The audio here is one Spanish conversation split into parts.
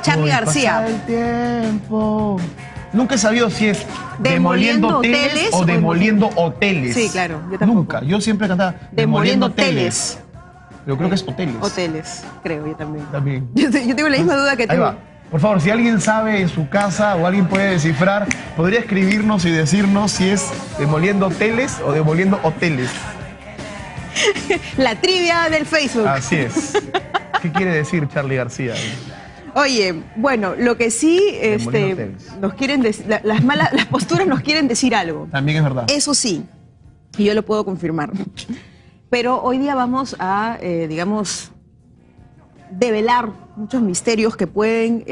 Charly García. Pasa el tiempo. Nunca he sabido si es Demoliendo demoliendo teles hoteles o o demoliendo hoteles. Sí, claro, yo tampoco. Nunca. Yo siempre cantaba Demoliendo teles. Pero creo que es hoteles. Hoteles, creo, yo también. También. Yo tengo la misma duda que tú. Ahí va. Por favor, si alguien sabe en su casa o alguien puede descifrar, podría escribirnos y decirnos si es demoliendo teles o demoliendo hoteles. La trivia del Facebook. Así es. ¿Qué quiere decir Charly García? Oye, bueno, lo que sí nos quieren las posturas nos quieren decir algo. También es verdad. Eso sí, y yo lo puedo confirmar. Pero hoy día vamos a, digamos, develar muchos misterios que pueden,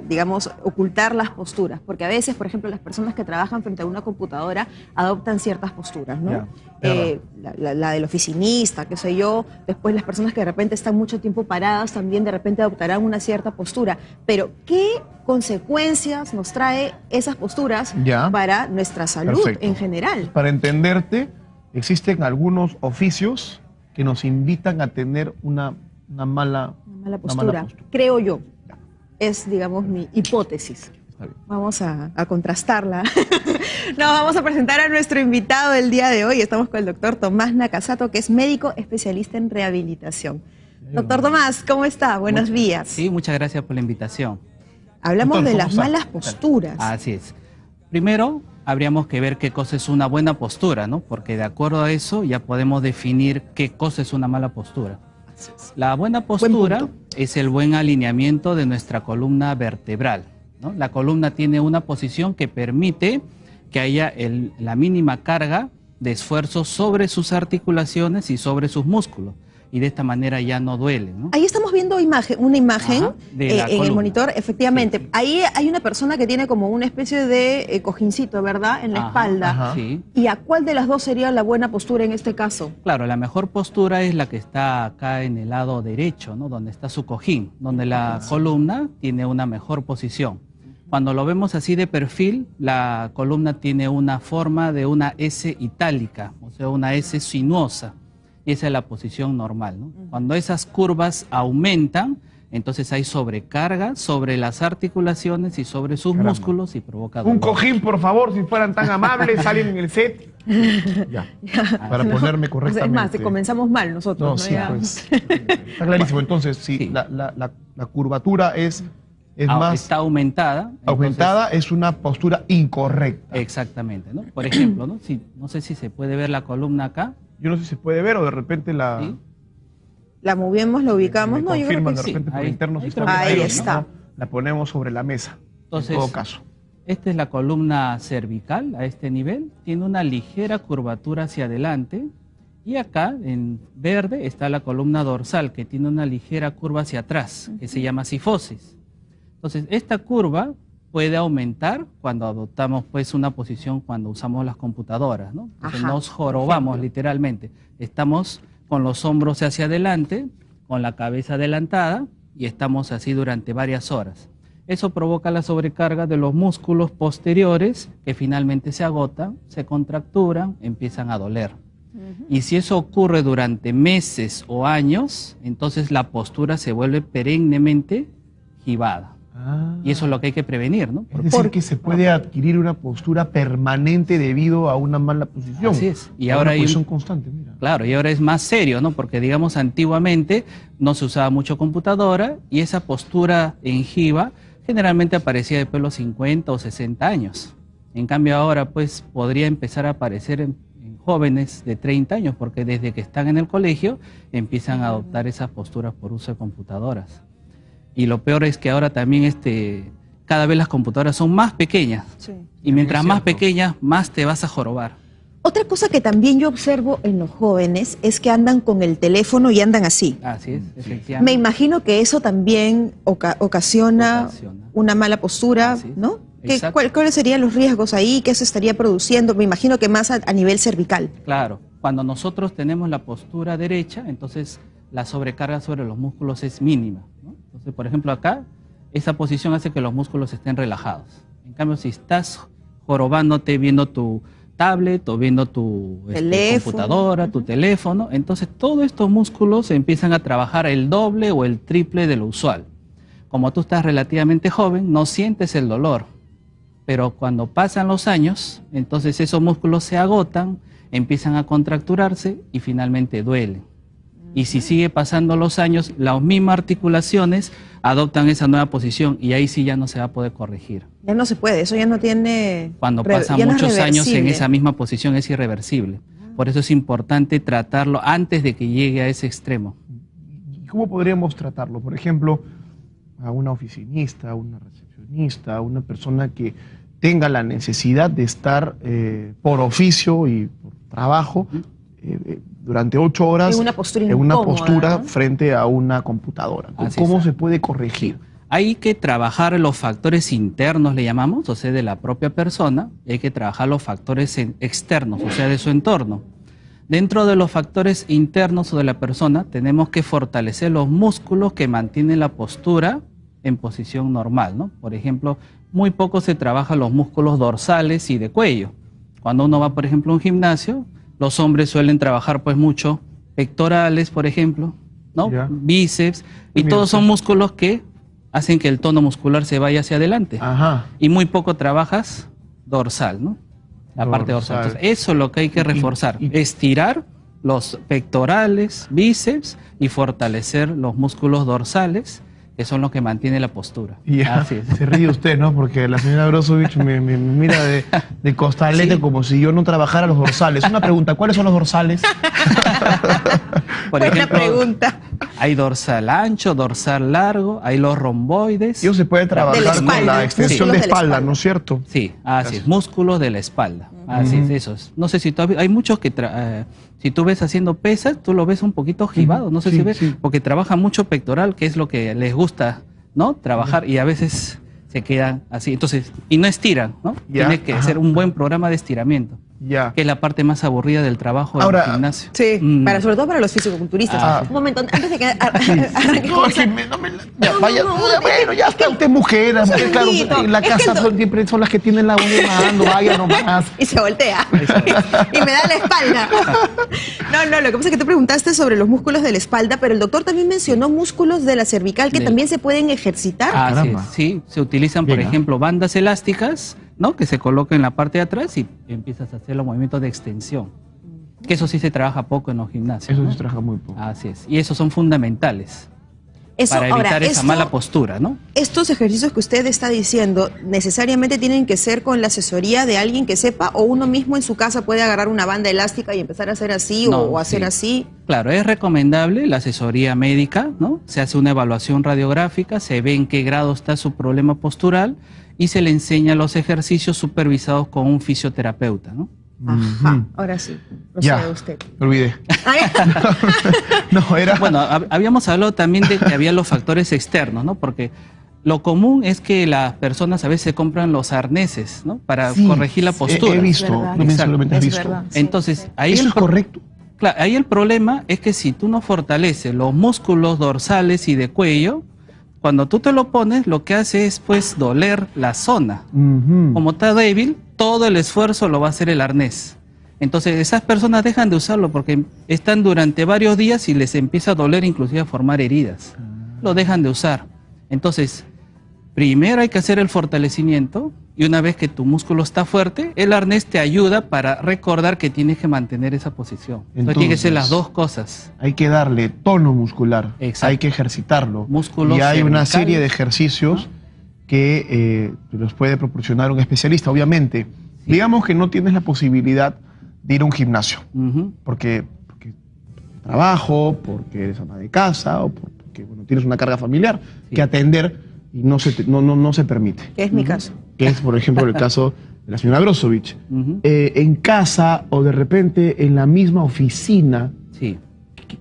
digamos, ocultar las posturas. Porque a veces, por ejemplo, las personas que trabajan frente a una computadora adoptan ciertas posturas, ¿no? La del oficinista, qué sé yo. Después las personas que de repente están mucho tiempo paradas también de repente adoptarán una cierta postura. Pero, ¿qué consecuencias nos trae esas posturas para nuestra salud en general? Para entenderte, existen algunos oficios que nos invitan a tener una mala postura, creo yo. Es, digamos, mi hipótesis. Vamos a contrastarla. Nos vamos a presentar a nuestro invitado el día de hoy. Estamos con el doctor Tomás Nakasato, que es médico especialista en rehabilitación. Doctor Tomás, ¿cómo está? Buenos días. Sí, muchas gracias por la invitación. Hablamos de las malas posturas. Así es. Primero, habríamos que ver qué cosa es una buena postura, ¿no? Porque de acuerdo a eso ya podemos definir qué cosa es una mala postura. La buena postura es el buen alineamiento de nuestra columna vertebral, ¿no? La columna tiene una posición que permite que haya la mínima carga de esfuerzo sobre sus articulaciones y sobre sus músculos. Y de esta manera ya no duele, ¿no? Ahí estamos viendo una imagen en el monitor, efectivamente. Sí. Ahí hay una persona que tiene como una especie de cojincito, ¿verdad? En la espalda. Sí. ¿Y a cuál de las dos sería la buena postura en este caso? Claro, la mejor postura es la que está acá en el lado derecho, ¿no? Donde está su cojín, donde la columna tiene una mejor posición. Cuando lo vemos así de perfil, la columna tiene una forma de una S itálica, o sea, una S sinuosa. Y esa es la posición normal, ¿no? Cuando esas curvas aumentan, entonces hay sobrecarga sobre las articulaciones y sobre sus músculos y provoca dolor. Un cojín, por favor, si fueran tan amables, salen en el set. Para ponerme correctamente. Es más, comenzamos mal nosotros. No, sí, pues. Está clarísimo. Entonces, si la curvatura es más... Está aumentada. Aumentada, entonces, es una postura incorrecta. Exactamente, ¿no? Por ejemplo, ¿no? No sé si se puede ver la columna acá. Yo no sé si se puede ver o de repente la... ¿Sí? La movemos, la ubicamos. No, yo creo que de repente por interno. Ahí está. ¿no? La ponemos sobre la mesa, entonces, en todo caso. Esta es la columna cervical a este nivel. Tiene una ligera curvatura hacia adelante. Y acá, en verde, está la columna dorsal, que tiene una ligera curva hacia atrás, que se llama cifosis. Entonces, esta curva puede aumentar cuando adoptamos pues una posición cuando usamos las computadoras, ¿no? Entonces nos jorobamos literalmente. Estamos con los hombros hacia adelante, con la cabeza adelantada y estamos así durante varias horas. Eso provoca la sobrecarga de los músculos posteriores que finalmente se agotan, se contracturan, empiezan a doler. Y si eso ocurre durante meses o años, entonces la postura se vuelve perennemente jibada. Y eso es lo que hay que prevenir, ¿no? Es decir, que se puede adquirir una postura permanente debido a una mala posición. Así es. Y ahora hay posición constante, mira. Claro, y ahora es más serio, ¿no? Porque, digamos, antiguamente no se usaba mucho computadora y esa postura en jiba generalmente aparecía después de los 50 o 60 años. En cambio ahora, pues, podría empezar a aparecer en jóvenes de 30 años, porque desde que están en el colegio empiezan a adoptar esas posturas por uso de computadoras. Y lo peor es que ahora también cada vez las computadoras son más pequeñas. Sí. Y mientras más pequeñas, más te vas a jorobar. Otra cosa que también yo observo en los jóvenes es que andan con el teléfono y andan así. Así es, efectivamente. Me imagino que eso también ocasiona una mala postura, ¿no? ¿Cuáles serían los riesgos ahí? ¿Qué se estaría produciendo? Me imagino que más a nivel cervical. Claro, cuando nosotros tenemos la postura derecha, entonces la sobrecarga sobre los músculos es mínima, ¿no? Entonces, por ejemplo, acá, esa posición hace que los músculos estén relajados. En cambio, si estás jorobándote viendo tu tablet o viendo tu computadora, tu teléfono, entonces todos estos músculos empiezan a trabajar el doble o el triple de lo usual. como tú estás relativamente joven, no sientes el dolor. Pero cuando pasan los años, entonces esos músculos se agotan, empiezan a contracturarse y finalmente duelen. Y si sigue pasando los años, las mismas articulaciones adoptan esa nueva posición y ahí sí ya no se va a poder corregir. Ya no se puede, eso ya no tiene... Cuando pasan ya no es muchos años en reversible. esa misma posición es irreversible. Por eso es importante tratarlo antes de que llegue a ese extremo. ¿Y cómo podríamos tratarlo? Por ejemplo, a una oficinista, a una recepcionista, a una persona que tenga la necesidad de estar por oficio y por trabajo durante 8 horas En una postura en una incómoda, postura ¿no? frente a una computadora. Así ¿Cómo es. se puede corregir? Hay que trabajar los factores internos, le llamamos, o sea, de la propia persona, y hay que trabajar los factores externos, o sea, de su entorno. Dentro de los factores internos o de la persona, tenemos que fortalecer los músculos que mantienen la postura en posición normal, ¿no? Por ejemplo, muy poco se trabajan los músculos dorsales y de cuello. Cuando uno va, por ejemplo, a un gimnasio, los hombres suelen trabajar pues mucho pectorales, por ejemplo, ¿no? Ya. Bíceps, y Mira, todos sí. son músculos que hacen que el tono muscular se vaya hacia adelante. Ajá. Y muy poco trabajas dorsal, ¿no? La parte dorsal. Dorsal. Entonces, eso es lo que hay que reforzar. y- Estirar los pectorales, bíceps y fortalecer los músculos dorsales, que son los que mantienen la postura. Y ya, Así es. se ríe usted, ¿no? Porque la señora Grosovich me mira de costalete Sí. como si yo no trabajara los dorsales. Una pregunta, ¿cuáles son los dorsales? Por Buena ejemplo, pregunta. hay dorsal ancho, dorsal largo, hay los romboides. Ellos se puede trabajar la con espalda, la extensión músculos de de la espalda, espalda. ¿no es cierto? Sí, así Gracias. es, músculos de la espalda. Así es, eso es. No sé si hay muchos que, si tú ves haciendo pesas, tú lo ves un poquito jibado, no sé Sí, si ves, sí. porque trabaja mucho pectoral, que es lo que les gusta, ¿no? Trabajar, y a veces se quedan así. Entonces, y no estiran, ¿no? Ya, Tiene que ajá. ser un buen programa de estiramiento, Ya. que es la parte más aburrida del trabajo Ahora, del gimnasio. Sí, Mm. sobre todo para los fisicoculturistas. Ah. Un momento, antes de que No, arranquemos. es que ya, No, vaya, no, bueno, ya está, usted es mujer, claro, segundito. en la Es casa que siempre son las que tienen la voz mandando, vaya nomás. Y se voltea. Y me da la espalda. No, lo que pasa es que tú preguntaste sobre los músculos de la espalda, pero el doctor también mencionó músculos de la cervical que Del- también se pueden ejercitar. Así caramba. es, sí, se utilizan, por Venga. ejemplo, bandas elásticas, ¿no? Que se colocan en la parte de atrás y empiezas a hacer los movimientos de extensión. Que eso sí se trabaja poco en los gimnasios. Eso ¿no? se trabaja muy poco. Así es. Y esos son fundamentales Eso, para evitar ahora, esa mala postura, ¿no? estos ejercicios que usted está diciendo, ¿necesariamente tienen que ser con la asesoría de alguien que sepa o uno mismo en su casa puede agarrar una banda elástica y empezar a hacer así No, o hacer sí. así? Claro, es recomendable la asesoría médica, ¿no? Se hace una evaluación radiográfica, se ve en qué grado está su problema postural y se le enseña los ejercicios supervisados con un fisioterapeuta, ¿no? Ajá, Ujú. ahora sí, Ya, procede usted. me olvidé. Ay, No, era... Bueno, habíamos hablado también de que había los factores externos, ¿no? Porque lo común es que las personas a veces se compran los arneses, ¿no? Para Sí, corregir la postura. He visto, Es verdad. no me Exacto. solamente has es visto. verdad. sí. Entonces, ahí ¿Eso el es pro- correcto? Claro, ahí el problema es que si tú no fortaleces los músculos dorsales y de cuello, cuando tú te lo pones, lo que hace es pues doler la zona. Ujú. Como está débil, todo el esfuerzo lo va a hacer el arnés. Entonces esas personas dejan de usarlo porque están durante varios días y les empieza a doler, inclusive a formar heridas. Lo dejan de usar. Entonces, primero hay que hacer el fortalecimiento y una vez que tu músculo está fuerte, el arnés te ayuda para recordar que tienes que mantener esa posición. Entonces tiene que ser las Entonces, dos cosas. Hay que darle tono muscular, Exacto. hay que ejercitarlo. Músculos y hay una cervicales. serie de ejercicios que los puede proporcionar un especialista, obviamente. Sí. Digamos que no tienes la posibilidad de ir a un gimnasio, Ujú. porque trabajo, porque eres ama de casa, o porque bueno, tienes una carga familiar Sí. que atender y no se permite. Que es mi caso. Que es, por ejemplo, el caso de la señora Grosovich. Ujú. En casa o de repente en la misma oficina, Sí.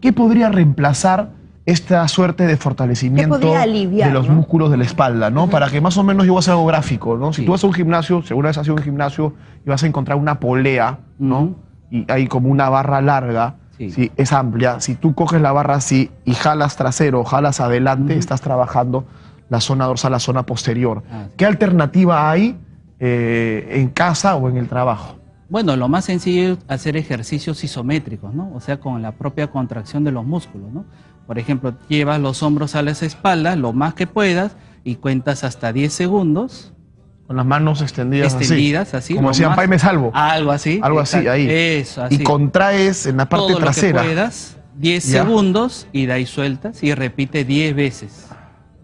¿qué podría reemplazar esta suerte de fortalecimiento ¿Qué podría aliviar, de los no? músculos de la espalda, ¿no? Para que más o menos yo voy a hacer algo gráfico, ¿no? Si Sí. tú vas a un gimnasio, si alguna vez has ido a un gimnasio y vas a encontrar una polea, ¿no? Ujú. Y hay como una barra larga, Sí. ¿sí? Es amplia. Si tú coges la barra así y jalas trasero, jalas adelante, Ujú. estás trabajando la zona dorsal, la zona posterior. Ah, sí. ¿Qué alternativa hay en casa o en el trabajo? Bueno, lo más sencillo es hacer ejercicios isométricos, ¿no? O sea, con la propia contracción de los músculos, ¿no? Por ejemplo, llevas los hombros a las espaldas lo más que puedas y cuentas hasta 10 segundos. Con las manos extendidas, Así. Como decían, Pai me salvo. Algo así. Algo así, ahí. Eso, así. Y contraes en la parte todo trasera. Lo que puedas, 10 Ya. segundos, y de ahí sueltas y repite 10 veces.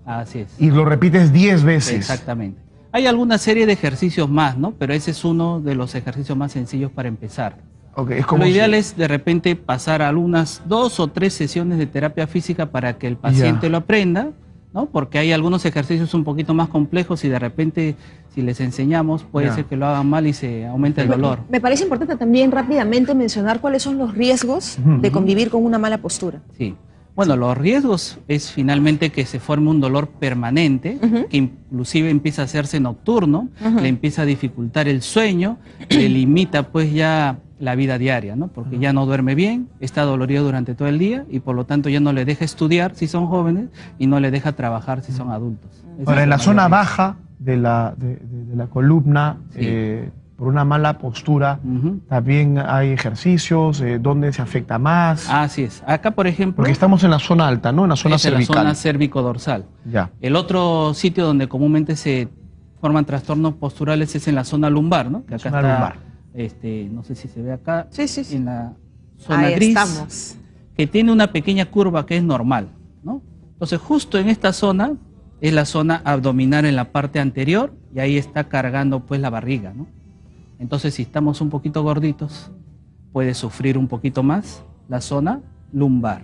Así es. Y lo repites 10 veces. Exactamente. Hay alguna serie de ejercicios más, ¿no? Pero ese es uno de los ejercicios más sencillos para empezar. Okay, es como Lo ideal es de repente pasar algunas 2 o 3 sesiones de terapia física para que el paciente lo aprenda, ¿no? Porque hay algunos ejercicios un poquito más complejos y de repente si les enseñamos puede ser que lo hagan mal y se aumente el dolor. Me parece importante también rápidamente mencionar cuáles son los riesgos de convivir con una mala postura. Sí. Bueno, los riesgos es finalmente que se forme un dolor permanente, que inclusive empieza a hacerse nocturno, le empieza a dificultar el sueño, le limita pues ya la vida diaria, ¿no? Porque ya no duerme bien, está dolorido durante todo el día y por lo tanto ya no le deja estudiar si son jóvenes y no le deja trabajar si son adultos. Ahora, en la zona baja de la columna, por una mala postura, también hay ejercicios, ¿dónde se afecta más? Así es. Acá, por ejemplo... Porque estamos en la zona alta, ¿no? En la zona cervical. En la zona cérvico-dorsal. Ya. El otro sitio donde comúnmente se forman trastornos posturales es en la zona lumbar, ¿no? Que acá está, lumbar. No sé si se ve acá, Sí. en la zona Ahí gris, estamos. que tiene una pequeña curva que es normal, ¿no? Entonces, justo en esta zona es la zona abdominal en la parte anterior y ahí está cargando pues la barriga, ¿no? Entonces, si estamos un poquito gorditos, puede sufrir un poquito más la zona lumbar,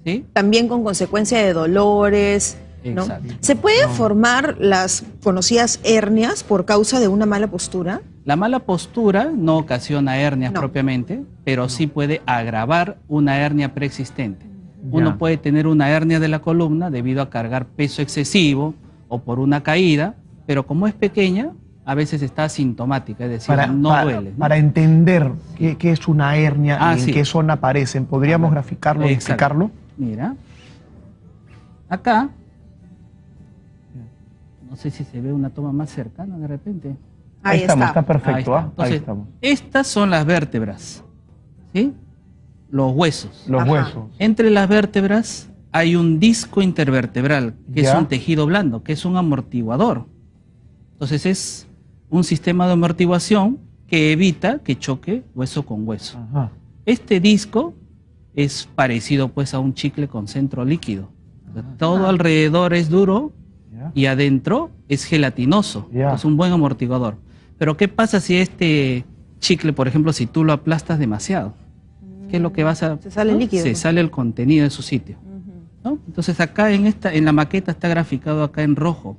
¿sí? También con consecuencia de dolores, ¿no? Exacto. ¿Se puede formar las conocidas hernias por causa de una mala postura? La mala postura no ocasiona hernias No. propiamente, pero sí puede agravar una hernia preexistente. Uno puede tener una hernia de la columna debido a cargar peso excesivo o por una caída, pero como es pequeña, a veces está asintomática, es decir, no duele, ¿no? Para entender qué es una hernia y en sí. qué zona aparecen, ¿podríamos graficarlo y Exacto. explicarlo? Mira, acá, no sé si se ve una toma más cercana de repente. Ahí estamos, está. está perfecto. Ahí está. Ahí Entonces, estamos. estas son las vértebras, ¿sí? Los huesos. Los Ajá. huesos. Entre las vértebras hay un disco intervertebral, que es Ya. un tejido blando, que es un amortiguador. Entonces es un sistema de amortiguación que evita que choque hueso con hueso. Ajá. Este disco es parecido pues a un chicle con centro líquido. O sea, todo alrededor es duro Ya. y adentro es gelatinoso. Ya. Es un buen amortiguador. Pero ¿qué pasa si este chicle, por ejemplo, si tú lo aplastas demasiado? ¿Qué es lo que vas a...? Se sale el líquido. Se sale el contenido de su sitio, ¿no? Entonces acá en la maqueta está graficado acá en rojo.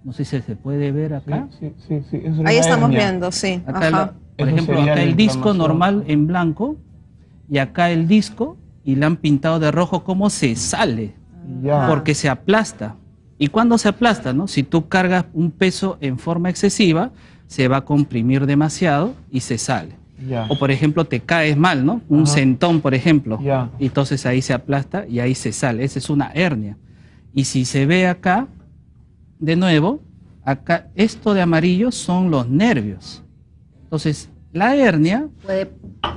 No sé si se puede ver acá. Sí. Eso es una Ahí estamos hernia. viendo, sí. Acá Ajá. por Eso ejemplo, sería acá la el disco inflamación. normal en blanco y acá el disco y le han pintado de rojo cómo se sale, Ya. porque se aplasta. ¿Y cuando se aplasta, no? Si tú cargas un peso en forma excesiva, se va a comprimir demasiado y se sale. Ya. O por ejemplo, te caes mal, ¿no? Un Ajá. sentón, por ejemplo. Ya. Y entonces ahí se aplasta y ahí se sale. Esa es una hernia. Y si se ve acá, de nuevo, acá esto de amarillo son los nervios. Entonces, la hernia, Puede-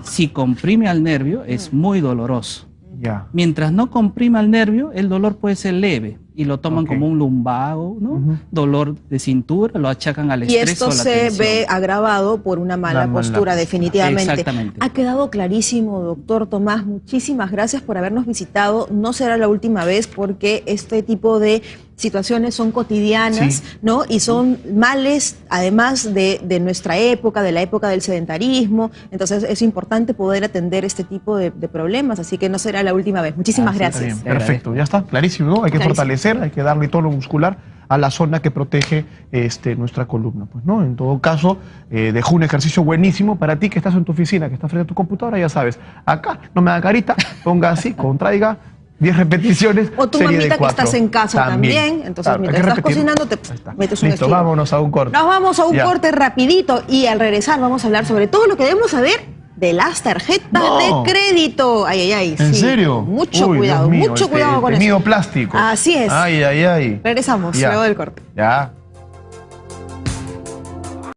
si comprime al nervio, es muy doloroso. Ya. Mientras no comprima el nervio, el dolor puede ser leve y lo toman Ok. como un lumbago, ¿no? Ujú. Dolor de cintura, lo achacan al Y estrés esto o a la se tensión. ve agravado por una mala La mala postura, postura. definitivamente. Exactamente. Ha quedado clarísimo, doctor Tomás. Muchísimas gracias por habernos visitado. No será la última vez porque este tipo de situaciones son cotidianas, Sí. ¿no? Y son males, además de nuestra época, de la época del sedentarismo. Entonces es importante poder atender este tipo de problemas, así que no será la última vez. Muchísimas Así es, gracias. Está bien, perfecto, ya está, clarísimo, ¿no? Hay que Clarísimo. fortalecer, hay que darle tono muscular a la zona que protege nuestra columna, pues, ¿no? En todo caso, dejó un ejercicio buenísimo para ti que estás en tu oficina, que estás frente a tu computadora, ya sabes, acá, no me da carita, ponga así, contraiga, 10 repeticiones. O tu serie de mamita que 4. estás en casa también, entonces Claro, mientras hay que estás repetir. cocinando te Ahí está. metes un Listo, estilo. vámonos a un corte. Nos vamos a un Ya. corte rapidito y al regresar vamos a hablar sobre todo lo que debemos saber de las tarjetas No. de crédito. Ay, ay, ay. ¿En sí. serio? Mucho Uy, cuidado, Dios mío, mucho cuidado con temido eso. plástico. Así es. Ay, ay, ay. Regresamos Ya. luego del corte. Ya.